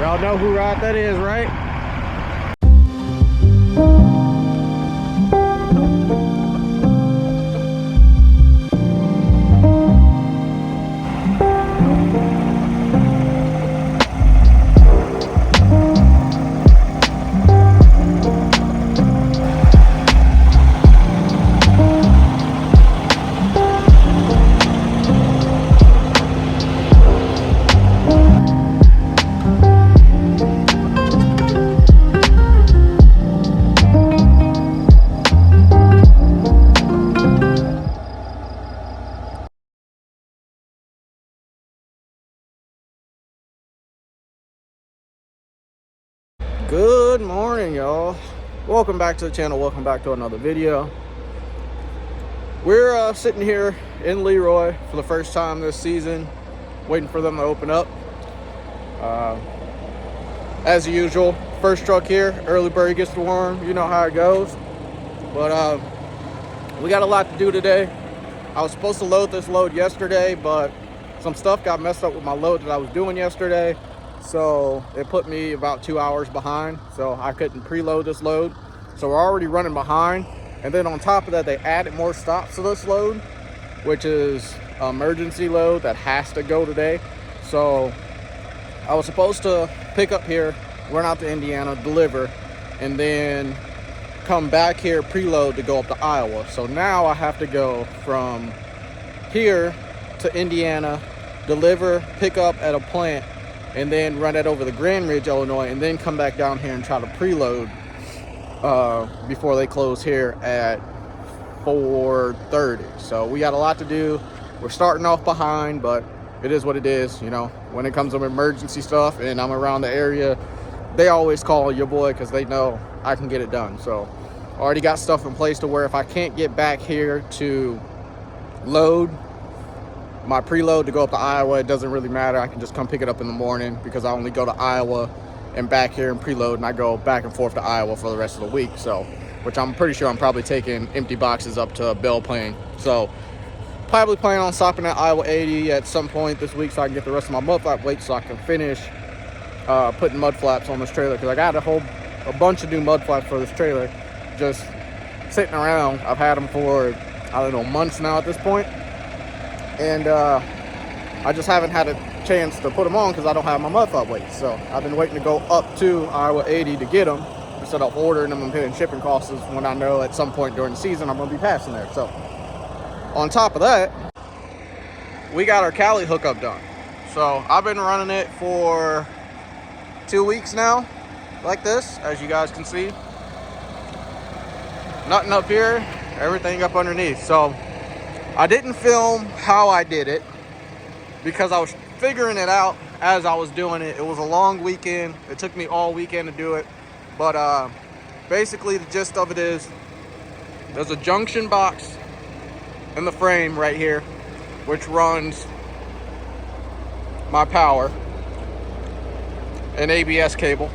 Y'all know who ride that is, right? Good morning, y'all. Welcome back to the channel. Welcome back to another video. We're sitting here in Leroy for the first time this season, waiting for them to open up. As usual, first truck here, early bird gets the worm. You know how it goes. But we got a lot to do today. I was supposed to load this load yesterday, but some stuff got messed up with my load that I was doing yesterday. So it put me about 2 hours behind, so I couldn't preload this load. So we're already running behind, and then on top of that, they added more stops to this load, which is an emergency load that has to go today. So I was supposed to pick up here, run out to Indiana, deliver, and then come back here, preload to go up to Iowa. So now I have to go from here to Indiana, deliver, pick up at a plant, and then run it over to Grand Ridge, Illinois, and then come back down here and try to preload before they close here at 4:30. So we got a lot to do. We're starting off behind, but it is what it is. You know, when it comes to emergency stuff and I'm around the area, they always call your boy because they know I can get it done. So already got stuff in place to where if I can't get back here to load my preload to go up to Iowa, it doesn't really matter. I can just come pick it up in the morning because I only go to Iowa and back here and preload, and I go back and forth to Iowa for the rest of the week. So, which I'm pretty sure I'm probably taking empty boxes up to Belle Plaine. So probably planning on stopping at Iowa 80 at some point this week so I can get the rest of my mud flap weight so I can finish putting mud flaps on this trailer, because I got a bunch of new mud flaps for this trailer just sitting around. I've had them for, I don't know, months now at this point. And I just haven't had a chance to put them on because I don't have my mud flap weight. So I've been waiting to go up to Iowa 80 to get them instead of ordering them and paying shipping costs when I know at some point during the season I'm going to be passing there. So on top of that, we got our Cali hookup done. So I've been running it for 2 weeks now, like this, as you guys can see. Nothing up here, everything up underneath. So I didn't film how I did it because I was figuring it out as I was doing it. It was a long weekend. It took me all weekend to do it. But basically the gist of it is there's a junction box in the frame right here, which runs my power and ABS cable.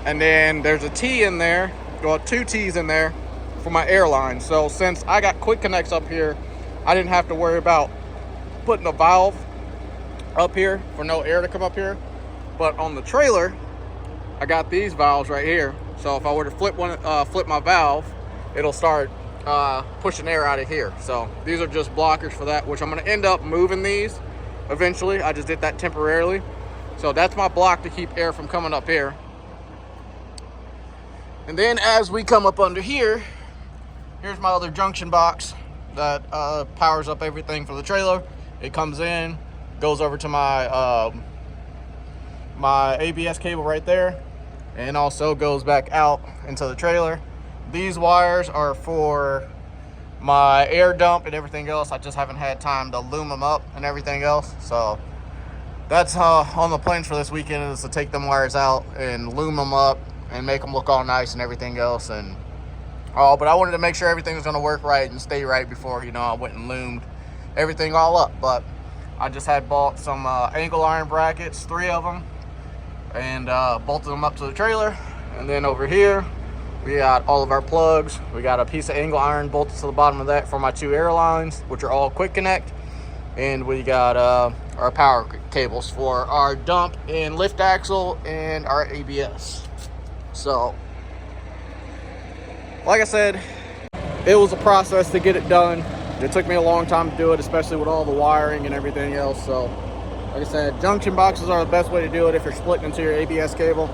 And then there's a T in there, well, 2 T's in there for my airline. So since I got quick connects up here, I didn't have to worry about putting a valve up here for no air to come up here. But on the trailer, I got these valves right here. So if I were to flip my valve, it'll start pushing air out of here. So these are just blockers for that, which I'm going to end up moving these eventually. I just did that temporarily. So that's my block to keep air from coming up here. And then as we come up under here, here's my other junction box that powers up everything for the trailer. It comes in, goes over to my my ABS cable right there, and also goes back out into the trailer. These wires are for my air dump and everything else. I just haven't had time to loom them up and everything else. So that's on the plans for this weekend, is to take them wires out and loom them up and make them look all nice and everything else. And but I wanted to make sure everything was going to work right and stay right before, you know, I went and loomed everything all up. But I just had bought some angle iron brackets, 3 of them, and bolted them up to the trailer. And then over here we got all of our plugs. We got a piece of angle iron bolted to the bottom of that for my 2 airlines, which are all quick connect. And we got our power cables for our dump and lift axle and our ABS. So, like I said, it was a process to get it done. It took me a long time to do it, especially with all the wiring and everything else. So, like I said, junction boxes are the best way to do it if you're splitting into your ABS cable.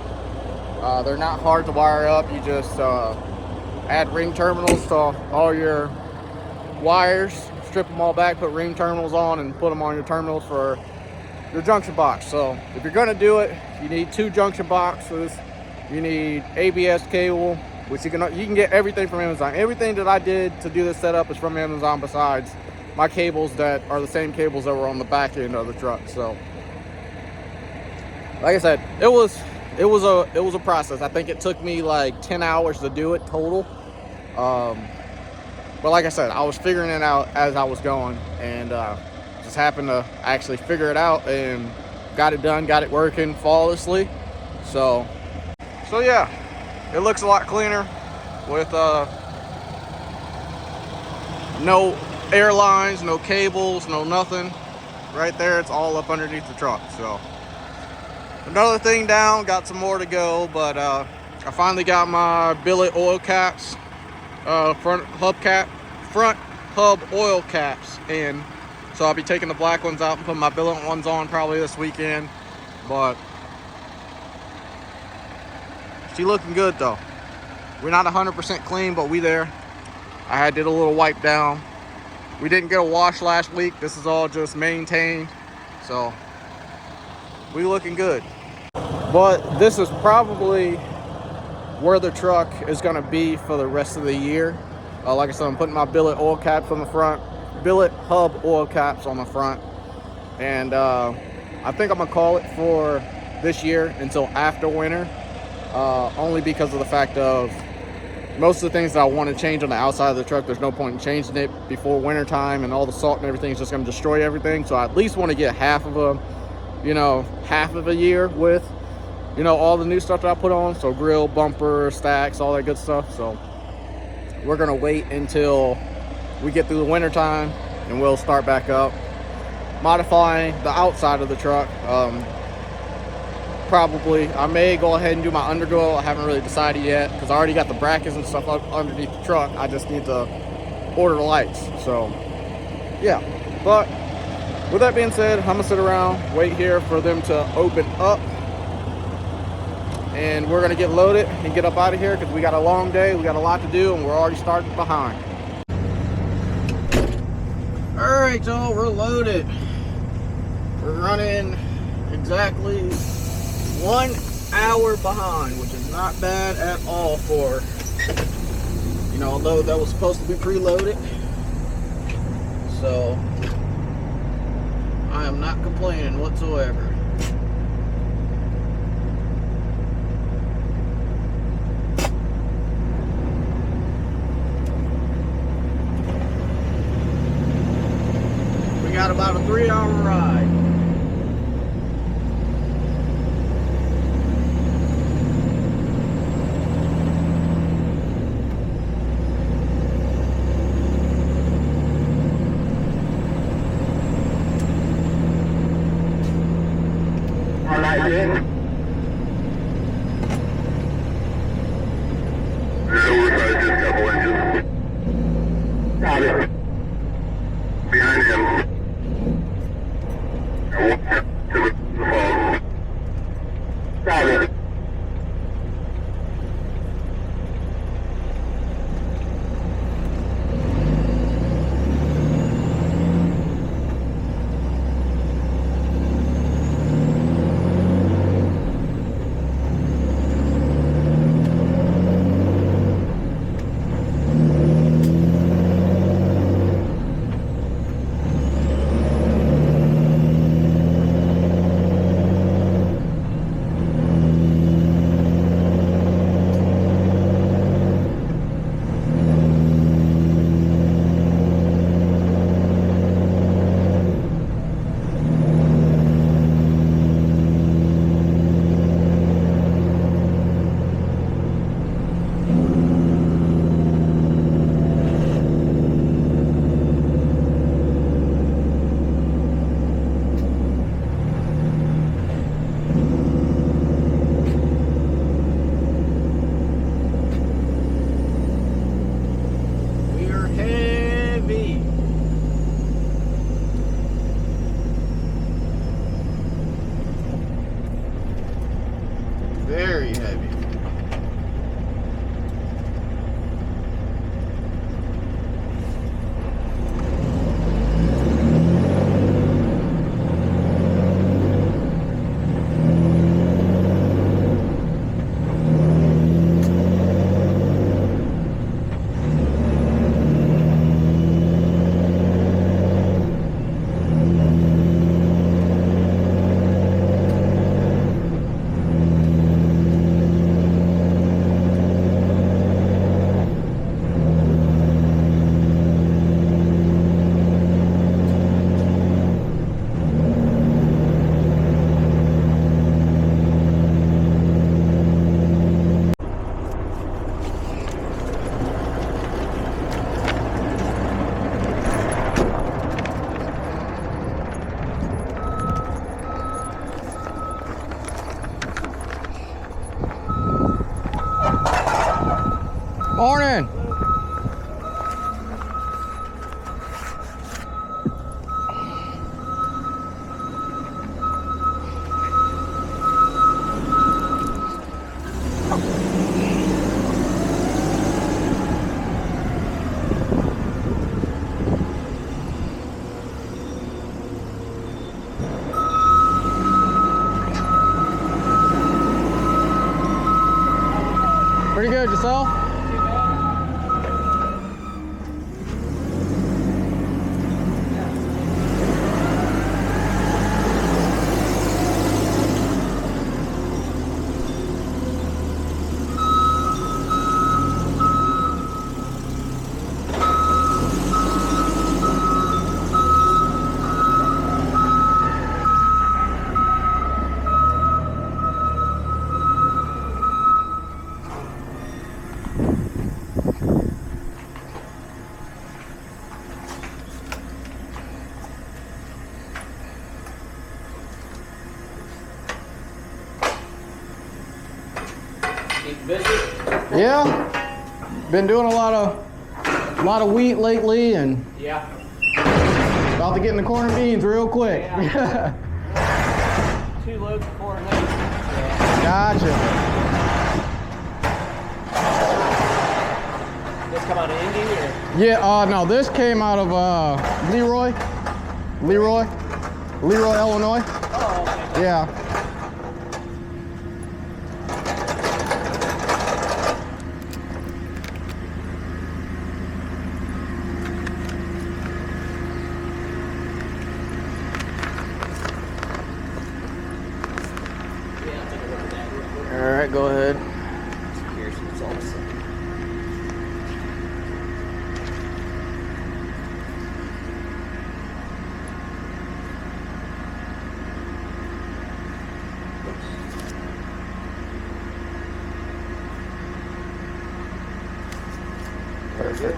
They're not hard to wire up. You just add ring terminals to all your wires, strip them all back, put ring terminals on, and put them on your terminals for your junction box. So if you're going to do it, you need 2 junction boxes. You need ABS cable, which you can get everything from Amazon. Everything that I did to do this setup is from Amazon, besides my cables that are the same cables that were on the back end of the truck. So like I said, it was a process. I think it took me like 10 hours to do it total. But like I said, I was figuring it out as I was going, and just happened to actually figure it out and got it done, got it working flawlessly. So yeah, it looks a lot cleaner with no air lines, no cables, no nothing. Right there, it's all up underneath the truck. So another thing down, got some more to go, but I finally got my billet oil caps, front hub oil caps in. So I'll be taking the black ones out and putting my billet ones on probably this weekend. But she looking good though. We're not 100% clean, but we there. I did a little wipe down. We didn't get a wash last week. This is all just maintained. So we looking good. But this is probably where the truck is going to be for the rest of the year. Like I said, I'm putting my billet oil caps on the front, billet hub oil caps on the front, and I think I'm gonna call it for this year until after winter, only because of the fact of most of the things that I want to change on the outside of the truck, there's no point in changing it before winter time, and all the salt and everything is just going to destroy everything. So I at least want to get half of a year with all the new stuff that I put on. So grill, bumper, stacks, all that good stuff. So we're going to wait until we get through the winter time, and we'll start back up modifying the outside of the truck. Probably I may go ahead and do my underglow. I haven't really decided yet, because I already got the brackets and stuff up underneath the truck. I just need to order the lights. So yeah, but with that being said, I'm gonna sit around, wait here for them to open up, and we're gonna get loaded and get up out of here, because we got a long day, we got a lot to do, and we're already starting behind. All right, y'all, we're loaded. We're running exactly 1 hour behind, which is not bad at all for a load that was supposed to be preloaded. So I am not complaining whatsoever. We got about a 3-hour ride. Very heavy. Morning. Pretty good, yourself? Yeah, been doing a lot of wheat lately, and yeah, about to get in the corn and beans real quick. Yeah. 2 loads of corn lately. Yeah. Gotcha. This come out of Indy or? Yeah, no, this came out of Leroy, Illinois. Oh, okay. Yeah. All right, go ahead. Here's what's all this. Perfect.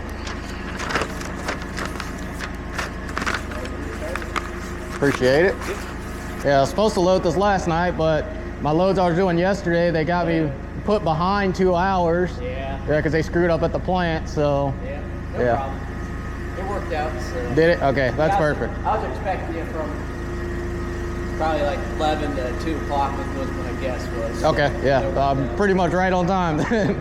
Appreciate it. Yeah, I was supposed to load this last night, but my loads I was doing yesterday, they got me put behind 2 hours. Yeah. Yeah, because they screwed up at the plant, so. Yeah, no problem. It worked out, so. Did it? Okay, that's perfect. I was expecting you from probably like 11 to 2 o'clock was my guess was. So Okay, yeah, I'm pretty much right on time then.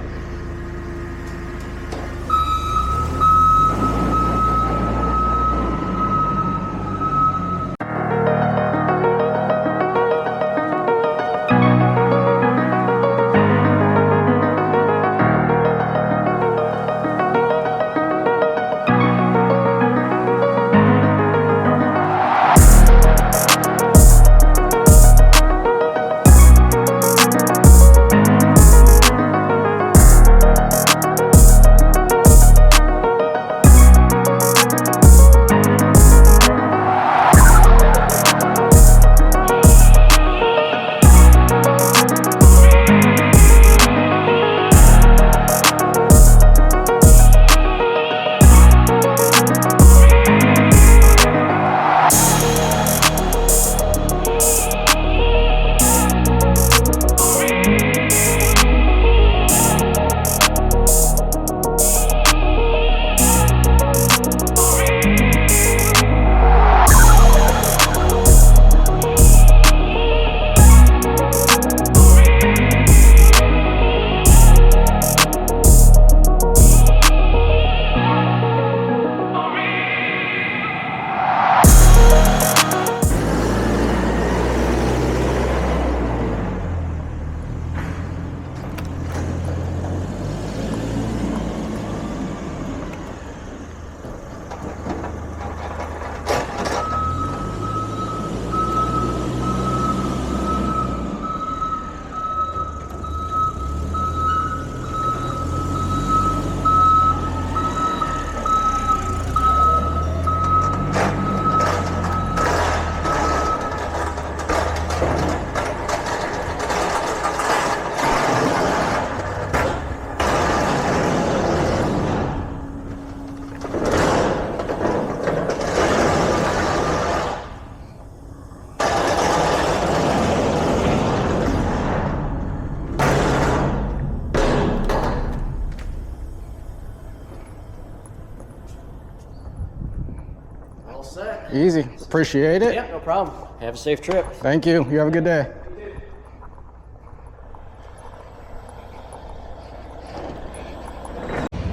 Easy. Appreciate it. Yeah, no problem. Have a safe trip. Thank you. You have a good day.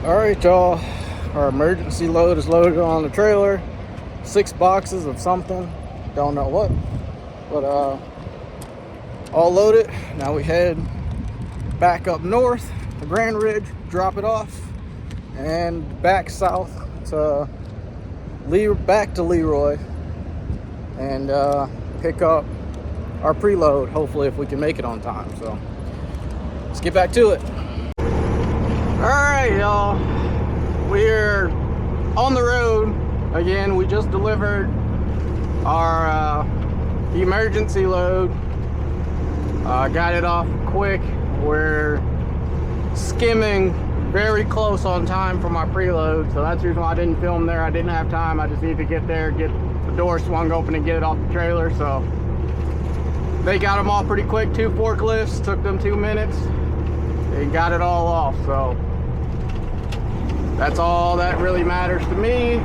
All right, y'all. Our emergency load is loaded on the trailer. 6 boxes of something. Don't know what. But all loaded. Now we head back up north to Grand Ridge, drop it off, and back south to back to Leroy, and pick up our preload, hopefully, if we can make it on time. So let's get back to it. All right, y'all, we're on the road again. We just delivered our emergency load. Got it off quick. We're skimming very close on time for my preload, so that's the reason why I didn't film there. I didn't have time. I just need to get there, get the door swung open and get it off the trailer. So they got them all pretty quick. 2 forklifts, took them 2 minutes. They got it all off, so that's all that really matters to me.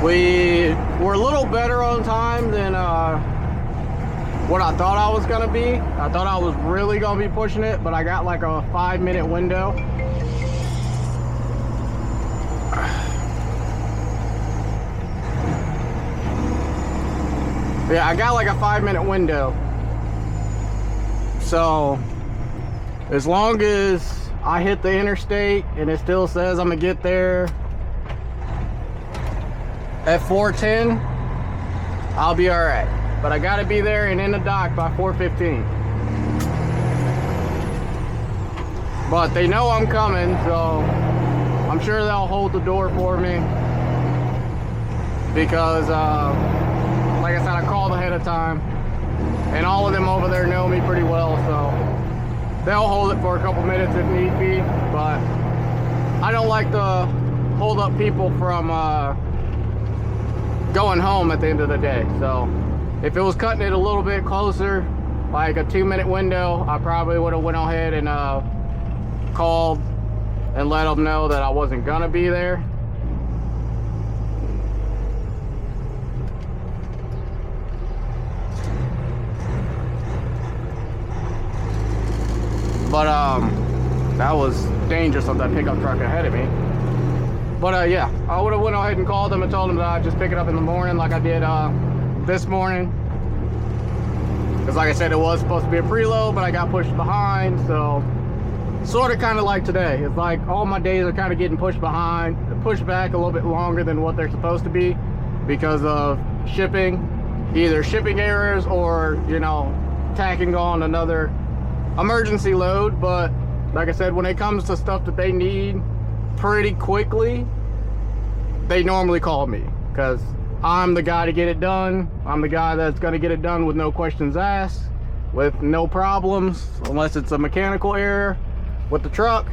We were a little better on time than what I thought I was gonna be. I thought I was really gonna be pushing it, but I got like a 5-minute window. Yeah, I got like a 5-minute window. So as long as I hit the interstate and it still says I'm gonna get there at 4:10, I'll be all right. But I gotta be there and in the dock by 4:15. But they know I'm coming, so I'm sure they'll hold the door for me, because like I said, I called ahead of time, and all of them over there know me pretty well, so they'll hold it for a couple minutes if need be. But I don't like to hold up people from going home at the end of the day. So if it was cutting it a little bit closer, like a 2-minute window, I probably would have went ahead and called and let them know that I wasn't gonna be there. But that was dangerous of that pickup truck ahead of me. But yeah, I would have went ahead and called them and told them that I'd just pick it up in the morning, like I did this morning. Because like I said, it was supposed to be a preload, but I got pushed behind. So sort of kind of like today. It's like all my days are kind of getting pushed behind, pushed back a little bit longer than what they're supposed to be, because of shipping, either shipping errors or, you know, tacking on another emergency load. But like I said, when it comes to stuff that they need pretty quickly, they normally call me, because I'm the guy to get it done. I'm the guy that's going to get it done with no questions asked, with no problems, unless it's a mechanical error with the truck,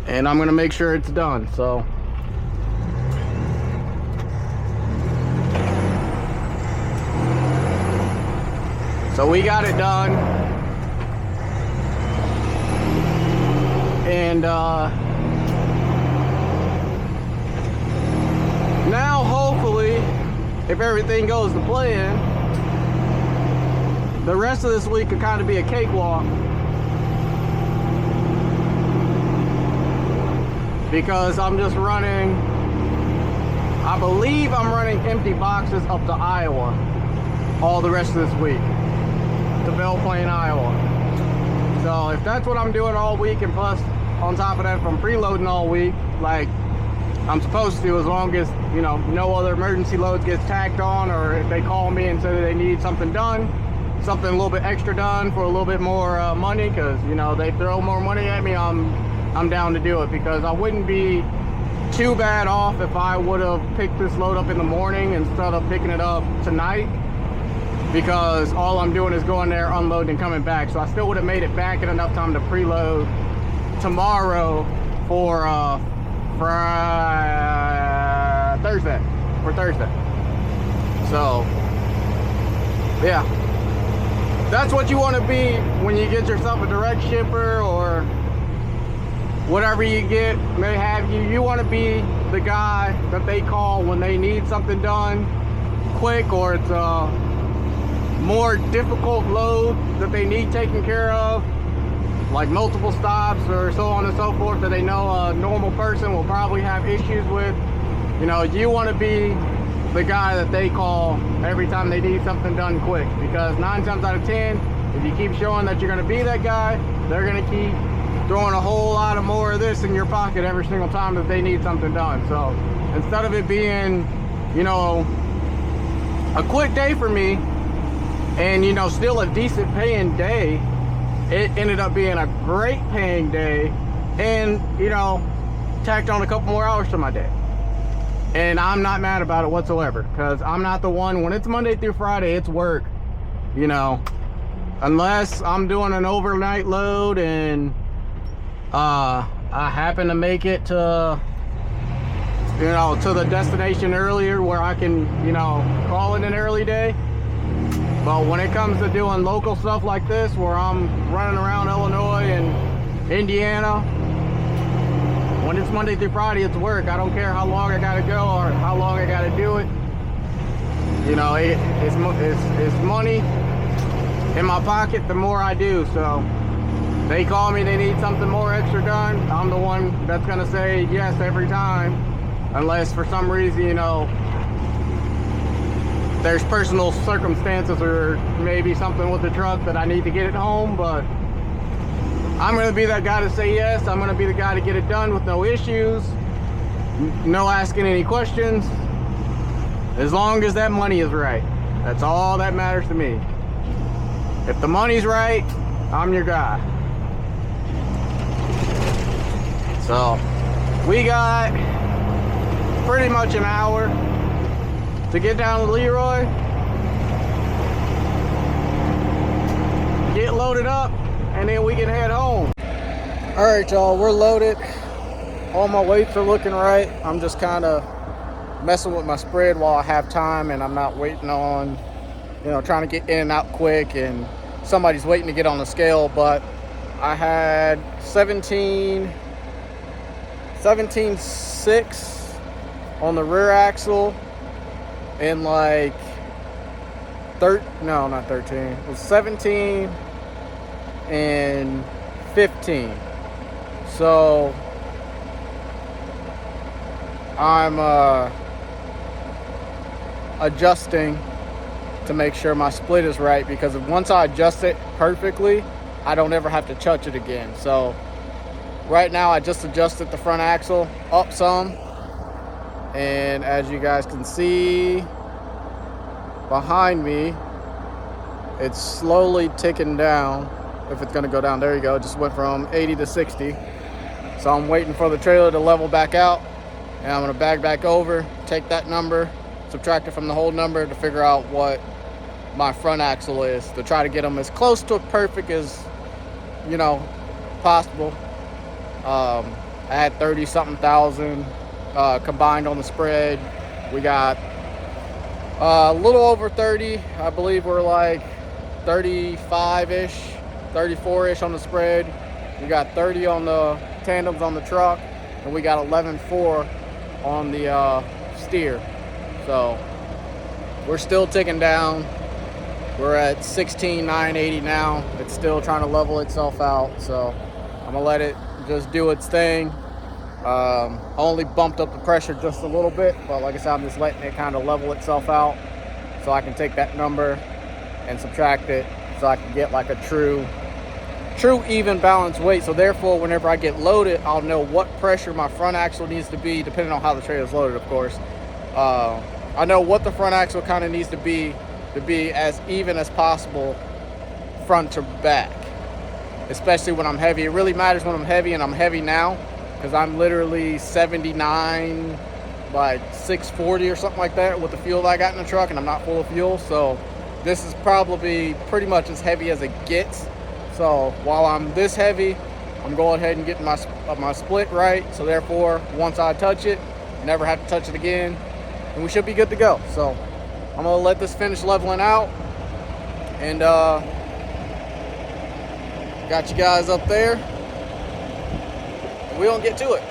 and I'm going to make sure it's done. So we got it done, and now hopefully, if everything goes to plan, the rest of this week could kind of be a cakewalk, because I'm just running, I believe I'm running empty boxes up to Iowa all the rest of this week, to Belle Plaine, Iowa. So if that's what I'm doing all week, and plus on top of that, if I'm preloading all week like I'm supposed to, as long as, you know, no other emergency loads gets tacked on, or if they call me and say that they need something done, something a little bit extra done for a little bit more money, because, you know, they throw more money at me, I'm down to do it, because I wouldn't be too bad off if I would have picked this load up in the morning instead of picking it up tonight, because all I'm doing is going there, unloading, and coming back. So I still would have made it back in enough time to preload tomorrow for Thursday. So yeah, that's what you want to be when you get yourself a direct shipper, or whatever you get may have you. You want to be the guy that they call when they need something done quick, or it's a more difficult load that they need taken care of, like multiple stops or so on and so forth, that they know a normal person will probably have issues with. You know, you want to be the guy that they call every time they need something done quick, because 9 times out of 10, if you keep showing that you're going to be that guy, they're going to keep throwing a whole lot of more of this in your pocket every single time that they need something done. So instead of it being, you know, a quick day for me and, you know, still a decent paying day, it ended up being a great paying day and, you know, tacked on a couple more hours to my day. And I'm not mad about it whatsoever, because I'm not the one. When it's Monday through Friday, it's work, you know, unless I'm doing an overnight load and I happen to make it to, you know, to the destination earlier where I can, you know, call it an early day. But when it comes to doing local stuff like this, where I'm running around Illinois and Indiana, when it's Monday through Friday, it's work. I don't care how long I gotta go or how long I gotta do it. You know, it's money in my pocket the more I do. So they call me, they need something more extra done, I'm the one that's gonna say yes every time, unless for some reason, you know, there's personal circumstances or maybe something with the truck that I need to get it home. But I'm gonna be that guy to say yes. I'm gonna be the guy to get it done with no issues, no asking any questions, as long as that money is right. That's all that matters to me. If the money's right, I'm your guy. So we got pretty much an hour to get down to Leroy, get loaded up, and then we can head home. All right, y'all, we're loaded. All my weights are looking right. I'm just kind of messing with my spread while I have time, and I'm not waiting on, you know, trying to get in and out quick and somebody's waiting to get on the scale. But I had 17.6 on the rear axle and like no, not 13. It was 17 and 15. So I'm adjusting to make sure my split is right, because once I adjust it perfectly, I don't ever have to touch it again. So right now I just adjusted the front axle up some, and as you guys can see behind me, it's slowly ticking down. If it's gonna go down, there you go. It just went from 80 to 60. So I'm waiting for the trailer to level back out, and I'm gonna bag back over, take that number, subtract it from the whole number to figure out what my front axle is, to try to get them as close to perfect as, you know, possible. I had 30 something thousand combined on the spread. We got a little over 30. I believe we're like 35-ish, 34-ish on the spread. We got 30 on the tandems on the truck, and we got 11.4 on the steer. So we're still ticking down. We're at 16,980 now. It's still trying to level itself out, so I'm gonna let it just do its thing. Only bumped up the pressure just a little bit, but like I said, I'm just letting it kind of level itself out so I can take that number and subtract it, so I can get like a true even balanced weight. So therefore, whenever I get loaded, I'll know what pressure my front axle needs to be, depending on how the trailer is loaded, of course. I know what the front axle kind of needs to be as even as possible front to back, especially when I'm heavy. It really matters when I'm heavy, and I'm heavy now because I'm literally 79 by 640 or something like that with the fuel that I got in the truck, and I'm not full of fuel. So this is probably pretty much as heavy as it gets. So while I'm this heavy, I'm going ahead and getting my split right. So therefore, once I touch it, never have to touch it again, and we should be good to go. So I'm gonna let this finish leveling out, and got you guys up there. we gonna get to it.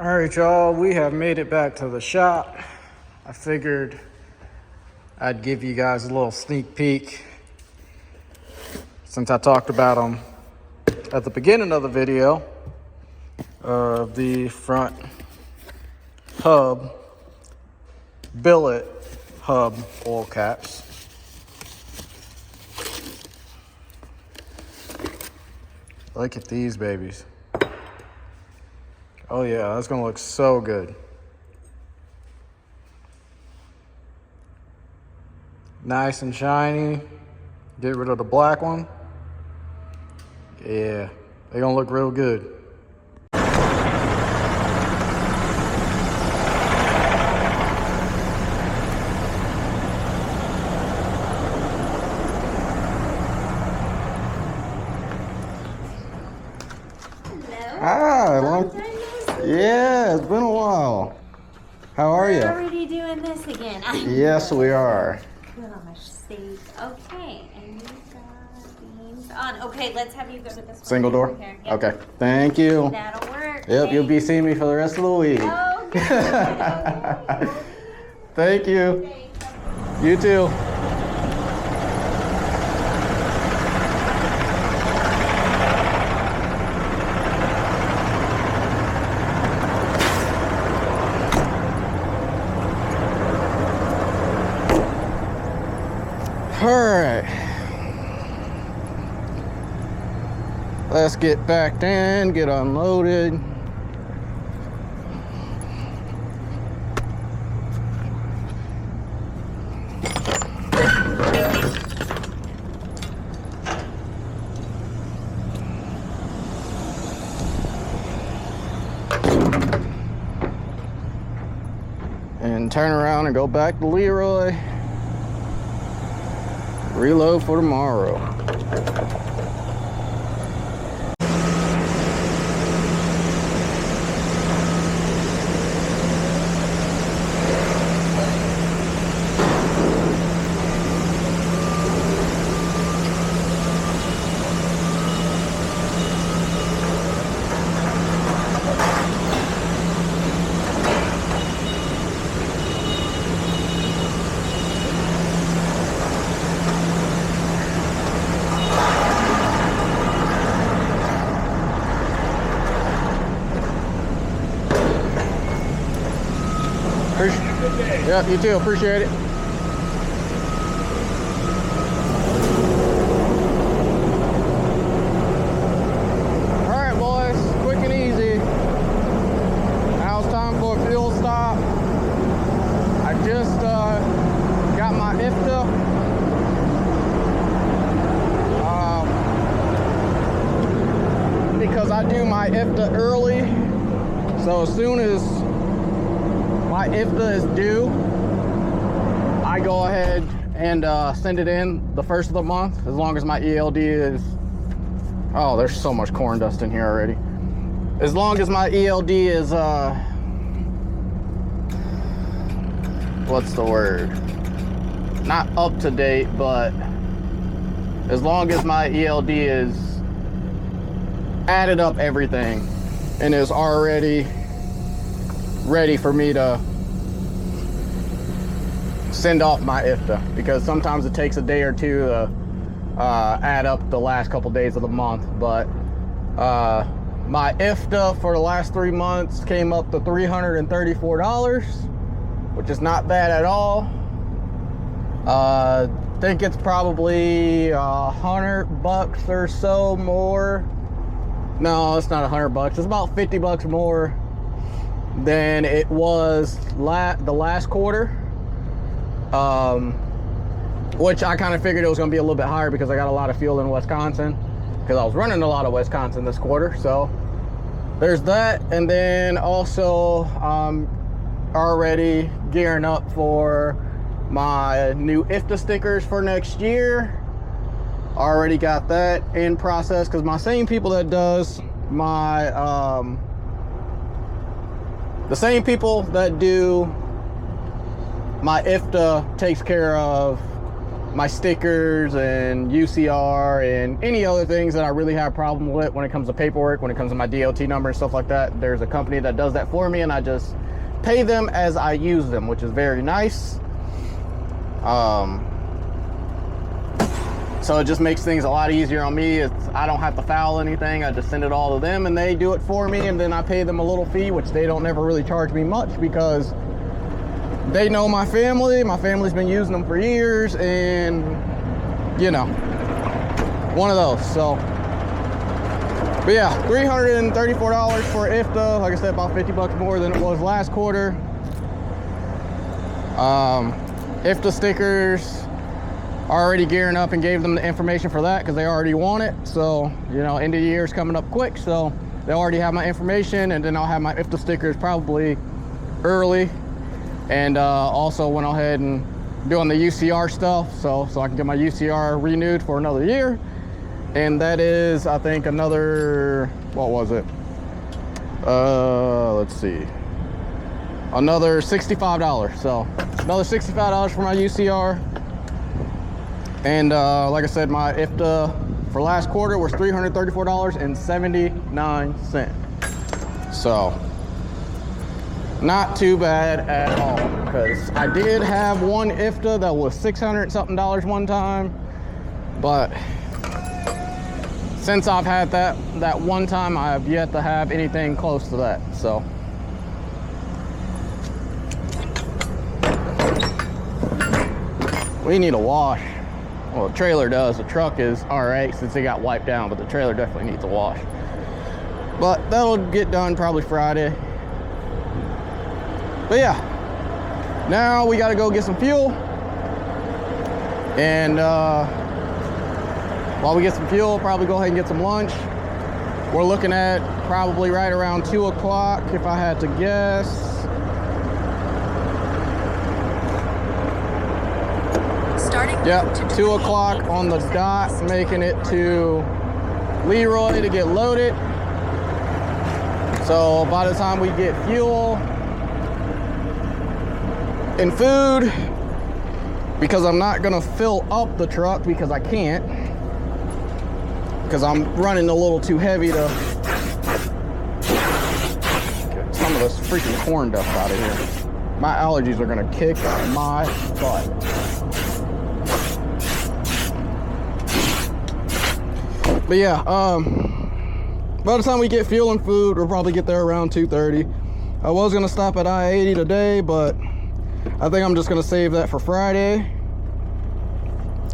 All right, y'all, we have made it back to the shop. I figured I'd give you guys a little sneak peek since I talked about them at the beginning of the video of the front hub, billet hub oil caps. Look at these babies. Oh yeah, that's gonna look so good. Nice and shiny. Get rid of the black one. Yeah, They're gonna look real good. Hi, Long time no see. yeah, it's been a while. How are We're you? already doing this again. Yes, we are. Gosh, see. Okay, and you got beans on. Okay, let's have you go to this one. Single door? over here. Yep. Okay, thank you. That'll work. Yep, you'll be seeing me for the rest of the week. Oh, good. Okay. Thank you. Okay. You too. All right. Let's get backed in, get unloaded. And turn around and go back to Leroy. Reload for tomorrow. Yep, you too. Appreciate it. All right, boys. Quick and easy. Now it's time for a fuel stop. I just got my IFTA. Because I do my IFTA early. So as soon as my IFTA is due, I go ahead and send it in the first of the month, as long as my ELD is, oh, there's so much corn dust in here already. As long as my ELD is, what's the word? Not up to date, but as long as my ELD is added up everything and is already ready for me to send off my IFTA, because sometimes it takes a day or two to add up the last couple days of the month. But my IFTA for the last 3 months came up to $334, which is not bad at all. I think it's probably $100 or so more. No, it's not $100. It's about $50 more than it was the last quarter, which I kind of figured it was going to be a little bit higher because I got a lot of fuel in Wisconsin, because I was running a lot of Wisconsin this quarter. So there's that. And then also already gearing up for my new IFTA stickers for next year. Already got that in process, because my same people that does my the same people that do my IFTA takes care of my stickers and UCR and any other things that I really have a problem with when it comes to paperwork, when it comes to my DOT number and stuff like that. There's a company that does that for me, and I just pay them as I use them, which is very nice. So it just makes things a lot easier on me. I don't have to file anything. I just send it all to them and they do it for me, and then I pay them a little fee, which they don't never really charge me much, because they know my family. My family's been using them for years, and you know, one of those. So, but yeah, $334 for IFTA. Like I said, about $50 more than it was last quarter. IFTA stickers already gearing up and gave them the information for that because they already want it. So, you know, end of the year is coming up quick, so they already have my information, and then I'll have my IFTA stickers probably early. And also went ahead and doing the UCR stuff, so I can get my UCR renewed for another year. And that is, I think, another, what was it? Let's see. Another $65. So another $65 for my UCR. And like I said, my IFTA for last quarter was $334.79. So not too bad at all, because I did have one IFTA that was $600 something one time, but since I've had that one time, I have yet to have anything close to that. So we need a wash. Well, the trailer does. The truck is all right since it got wiped down, but the trailer definitely needs a wash. But that'll get done probably Friday. But yeah, now we gotta go get some fuel. And while we get some fuel, probably go ahead and get some lunch. We're looking at probably right around 2 o'clock if I had to guess. Yep, 2 o'clock on the dot, making it to Leroy to get loaded. So by the time we get fuel and food, because I'm not gonna fill up the truck because I can't, because I'm running a little too heavy to get some of this freaking corn dust out of here. My allergies are gonna kick my butt. But yeah, by the time we get fuel and food, we'll probably get there around 2:30. I was gonna stop at I-80 today, but I think I'm just gonna save that for Friday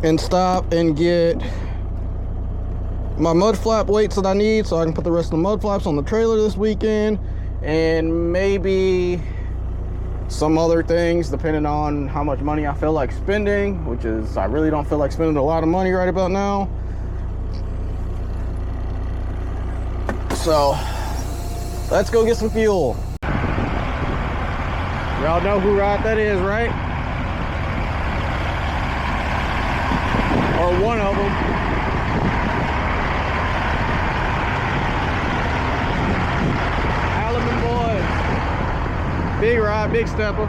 and stop and get my mud flap weights that I need so I can put the rest of the mud flaps on the trailer this weekend, and maybe some other things depending on how much money I feel like spending, which is, I really don't feel like spending a lot of money right about now. So let's go get some fuel. Y'all know who ride that is, right? Or one of them. Alaman boys. Big ride, big stepper.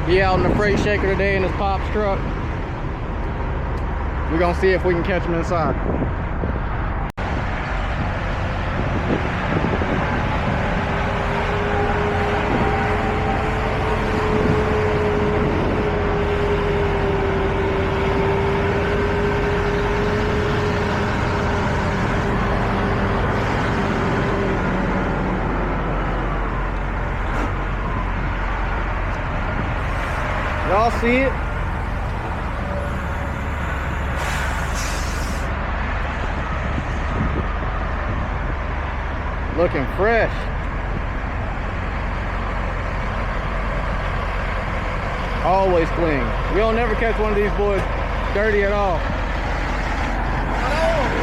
He out in the freight shaker today in his Pop's truck. We're gonna see if we can catch him inside. Y'all see it? Looking fresh. Always clean. We'll never catch one of these boys dirty at all.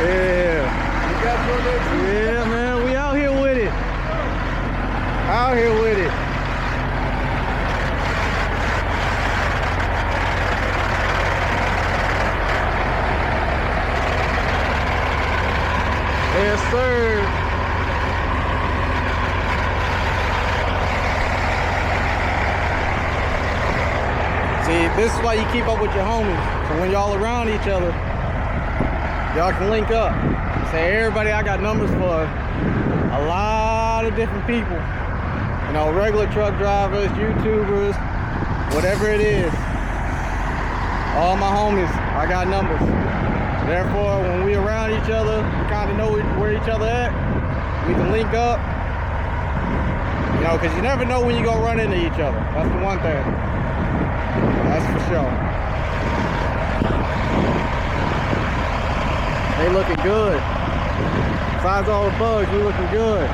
Yeah. You got one there too? Yeah, man. We out here with it. Out here with it. Yes, sir. See, this is why you keep up with your homies. So when y'all around each other, y'all can link up. Say, everybody, I got numbers for a lot of different people. You know, regular truck drivers, YouTubers, whatever it is. All my homies, I got numbers. Therefore, when we around each other, we kind of know where each other at. We can link up. You know, because you never know when you're going to run into each other. That's the one thing. That's for sure. They looking good. Besides all the bugs, we looking good.